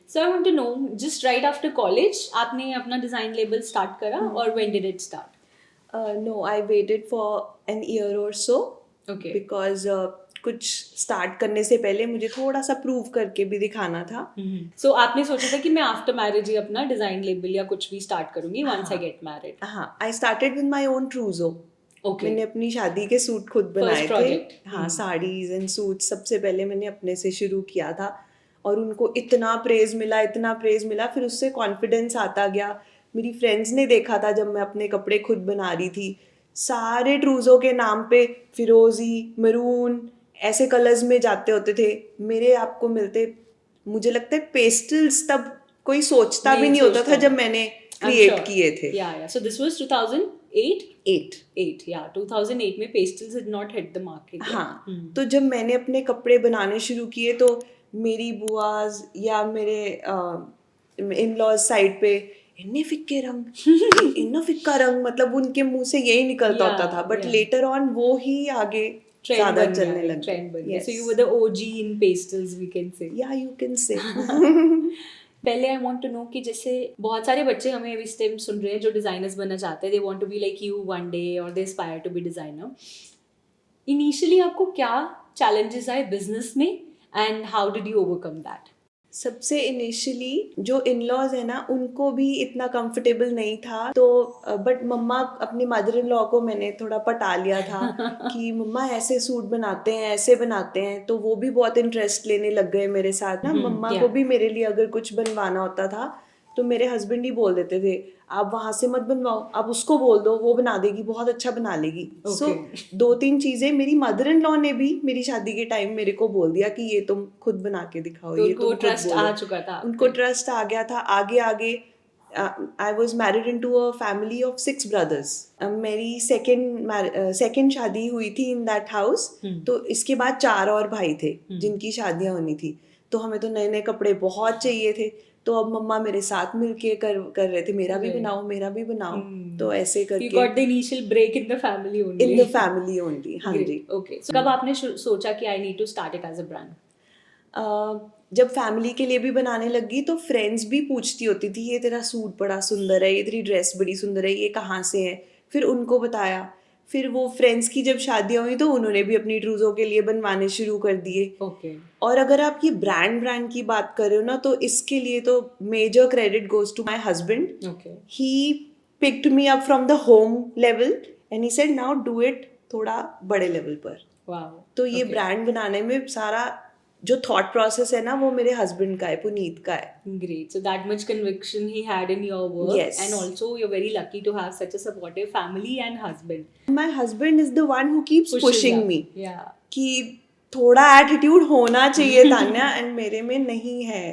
So I want to know, just right after college, आपने अपना design label start करा or when did it start? No, I waited for an year or so. Okay. Because कुछ start करने से पहले मुझे थोड़ा सा प्रूव करके भी दिखाना था. So आपने सोचा था कि मैं आफ्टर मैरिज ही अपना डिजाइन लेबल या कुछ भी स्टार्ट करूंगी once I get married. हाँ, I started with my own trousseau. Okay. मैंने अपनी शादी के सूट खुद बनाए project. थे. हाँ, साड़ीज एंड सूट सबसे पहले मैंने अपने से शुरू किया था और उनको इतना प्रेज मिला, फिर उससे कॉन्फिडेंस आता गया. मेरी फ्रेंड्स ने देखा था जब मैं अपने कपड़े खुद बना रही थी, सारे ट्रूजो के नाम पे फिरोजी, मरून ऐसे कलर्स में जाते होते थे. मेरे आपको मिलते, मुझे लगता है पेस्टल्स तब कोई सोचता भी नहीं होता था जब मैंने क्रिएट किए थे. Yeah. So this was 2008? 8. Yeah, 2008 में pastels had not hit the market. हाँ, तो जब मैंने अपने कपड़े बनाने शुरू किए तो मेरी बुआज या मेरे इन लॉज साइड पे इन्ने फिक्के रंग इन्ना फिक्का रंग, मतलब उनके मुंह से यही निकलता होता था. बट लेटर ऑन वो ही आगे ज्यादा चलने लग गया. So you were the OG in pastels, we can say. Yeah, you can say. पहले आई वॉन्ट टू नो कि जैसे बहुत सारे बच्चे हमें अभी इस टाइम सुन रहे हैं जो डिजाइनर्स बनना चाहते हैं, they want to be like you one day और they aspire to be designer. Initially आपको क्या चैलेंजेस आए बिजनेस में and how did you overcome that? सबसे इनिशियली जो इन लॉज है ना, उनको भी इतना कंफर्टेबल नहीं था. तो बट मम्मा, अपनी मदर इन लॉ को मैंने थोड़ा पटा लिया था कि मम्मा ऐसे सूट बनाते हैं, ऐसे बनाते हैं. तो वो भी बहुत इंटरेस्ट लेने लग गए मेरे साथ ना. मम्मा को भी मेरे लिए अगर कुछ बनवाना होता था तो मेरे हस्बैंड ही बोल देते थे, आप वहाँ से मत बनवाओ, आप उसको बोल दो, वो बना देगी, बहुत अच्छा बना लेगी. सो 2-3 चीजें मेरी मदर इन लॉ ने भी मेरी शादी के टाइम मेरे को बोल दिया कि ये तुम खुद बना के दिखाओ. तो ये उनको ट्रस्ट आ चुका था, उनको ट्रस्ट आ गया था. आगे I was married into a family of 6 brothers. मेरी सेकेंड शादी हुई थी इन दैट हाउस. तो इसके बाद 4 और भाई थे जिनकी शादियां होनी थी. तो हमें तो नए नए कपड़े बहुत चाहिए थे. तो अब मम्मा मेरे साथ मिलके कर रहे थे, मेरा भी बनाओ. तो ऐसे करके you got the initial break in the family only. in the family only. हाँ जी. Okay. So कब आपने सोचा कि I need to start it as a brand? जब फैमिली के लिए भी बनाने लगी तो फ्रेंड्स भी पूछती होती थी, ये तेरा सूट बड़ा सुंदर है, ये तेरी ड्रेस बड़ी सुंदर है, ये कहाँ से है. फिर उनको बताया. फिर वो फ्रेंड्स की जब शादियां हुई तो उन्होंने भी अपनी ट्रूजो के लिए बनवाने शुरू कर दिए. Okay. और अगर आप ये ब्रांड की बात कर रहे हो ना, तो इसके लिए तो major credit goes to my husband. Okay. He picked me up from the home level and he said now do it थोड़ा बड़े लेवल पर. Wow. तो ये ब्रांड बनाने में सारा जो थॉट प्रोसेस है ना, वो मेरे हस्बैंड का है, पुनीत का है. Great. So that much conviction he had in your work. Yes. And also you're very lucky to have such a supportive family and husband. My husband is the one who keeps pushing me. Yeah. कि थोड़ा attitude होना चाहिए Tanya, and मेरे में नहीं है.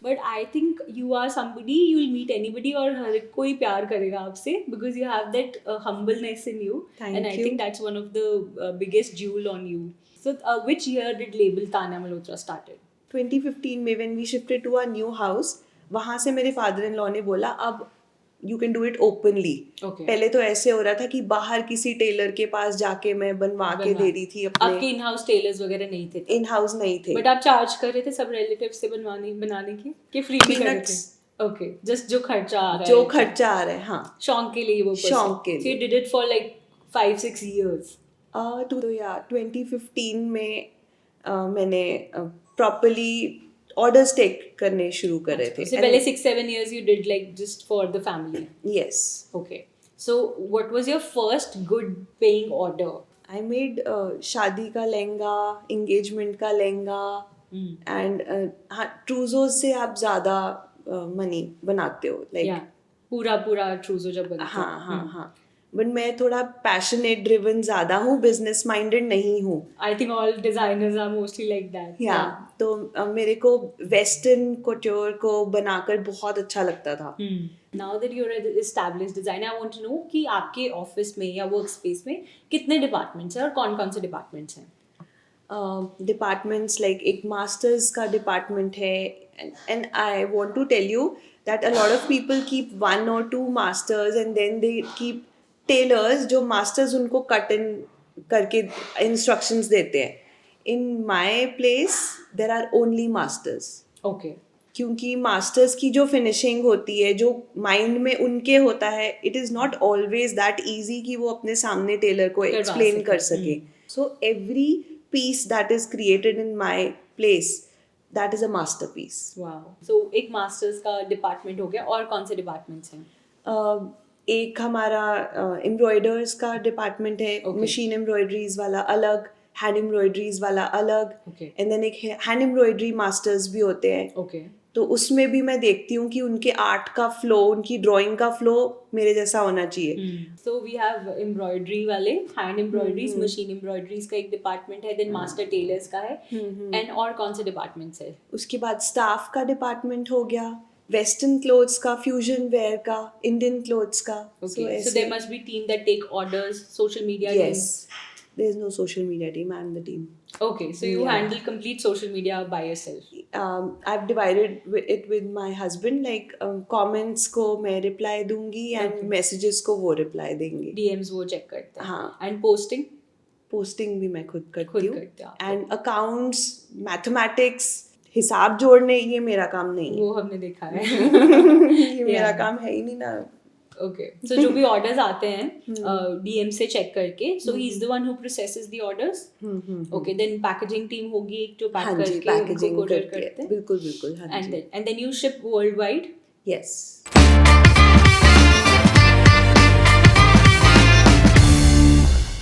But I think you are somebody, you'll meet anybody और हर कोई प्यार करेगा आपसे because you have that humbleness in you. Thank and I you. think that's one of the biggest jewel on you. So which year did label Tanya Malhotra started? 2015 में when we shifted to our new house, वहाँ से मेरे father in law ने बोला अब you can do it openly. पहले तो ऐसे हो रहा था कि बाहर किसी टेलर के पास जाके मैं बनवा के दे रही थी अपने. आपके इन हाउस टेलर्स वगैरह नहीं थे? इन हाउस नहीं थे. बट आप चार्ज कर रहे थे सब रिलेटिव से बनाने की कि फ्री में कर रहे थे? ओके, जस्ट जो खर्चा आ रहा है. हाँ, शौक के लिए वो. शौक के लिए. You did it for like 5-6 years. तो या 2015 में मैंने प्रॉपर्ली ऑर्डर्स टेक करने शुरू कर रहे थे. So पहले 6-7 years you did like just for the family. Yes. Okay. So what was your first good paying order? I made शादी का लहंगा, engagement का लहंगा, and हाँ, ट्रूजोज से आप ज़्यादा मनी बनाते हो. Yeah. पूरा ट्रूजो जब बनता है. हाँ. बट मैं थोड़ा पैशनेट ड्रिवन ज़्यादा हूँ, बिजनेस माइंडेड नहीं हूँ. I think all designers are mostly like that. तो मेरे को वेस्टर्न कोट्योर को बनाकर बहुत अच्छा लगता था. Now that you are an established designer, I want to know कि आपके ऑफिस में या वर्क स्पेस में कितने डिपार्टमेंट्स हैं और कौन से डिपार्टमेंट्स हैं? डिपार्टमेंट्स लाइक एक मास्टर्स का डिपार्टमेंट है, and I want to tell you that a lot of people keep 1 or 2 masters and then they keep tailors जो मास्टर्स उनको कट इन करके इंस्ट्रक्शंस देते हैं. In my place there are only masters. Okay. क्योंकि masters की जो finishing होती है, जो माइंड में उनके होता है, it is not always that easy कि वो अपने सामने टेलर को करवा एक्सप्लेन कर सके। सके. So every piece that is created in my place, that is a masterpiece. Wow, so एक मास्टर्स का डिपार्टमेंट हो गया, और कौन से डिपार्टमेंट्स हैं? एक हमारा एम्ब्रॉयडर्स का डिपार्टमेंट है, Okay. मशीन एम्ब्रॉयडरीज वाला अलग, हैंड एम्ब्रॉयडरीज वाला अलग, Okay. एंड देन एक हैंड एम्ब्रॉयडरी मास्टर्स भी होते हैं. ओके, तो उसमें भी मैं देखती हूँ कि उनके आर्ट का फ्लो, उनकी ड्राइंग का फ्लो मेरे जैसा होना चाहिए. सो वी हैव एम्ब्रॉयडरी वाले, हैंड एम्ब्रॉयडरीज, मशीन एम्ब्रॉयडरीज का एक डिपार्टमेंट है, देन मास्टर टेलर्स का है, एंड और कौन से डिपार्टमेंट्स है? उसके बाद स्टाफ का डिपार्टमेंट हो गया, वेस्टर्न क्लोथ्स का, फ्यूजन वेयर का, इंडियन क्लोथ्स का. Okay, so there must be team that take orders, social media Yes, there is no social media team. I'm the team. team. Okay, so you Yeah. handle complete social media by yourself. I've divided it with my husband. Like comments को मैं reply दूंगी and Okay. messages को वो reply देंगे. DMs वो check करते हैं. हाँ. And posting? Posting भी मैं खुद खुद करती हूँ. करते हो आप. And accounts, mathematics, हिसाब जोड़ने, ये मेरा काम नहीं है. वो हमने देखा है. ये मेरा Yeah. काम है ही नहीं ना. ओके, सो जो भी ऑर्डर्स आते हैं डीएम से चेक करके, so he is the one who processes the orders. Okay, then packaging team होगी एक जो पैक हाँ जी, करके उनको पैकेजिंग कोरियर करती करते है. हैं, बिल्कुल बिल्कुल. हाँ एंड जी. Then you ship worldwide. Yes.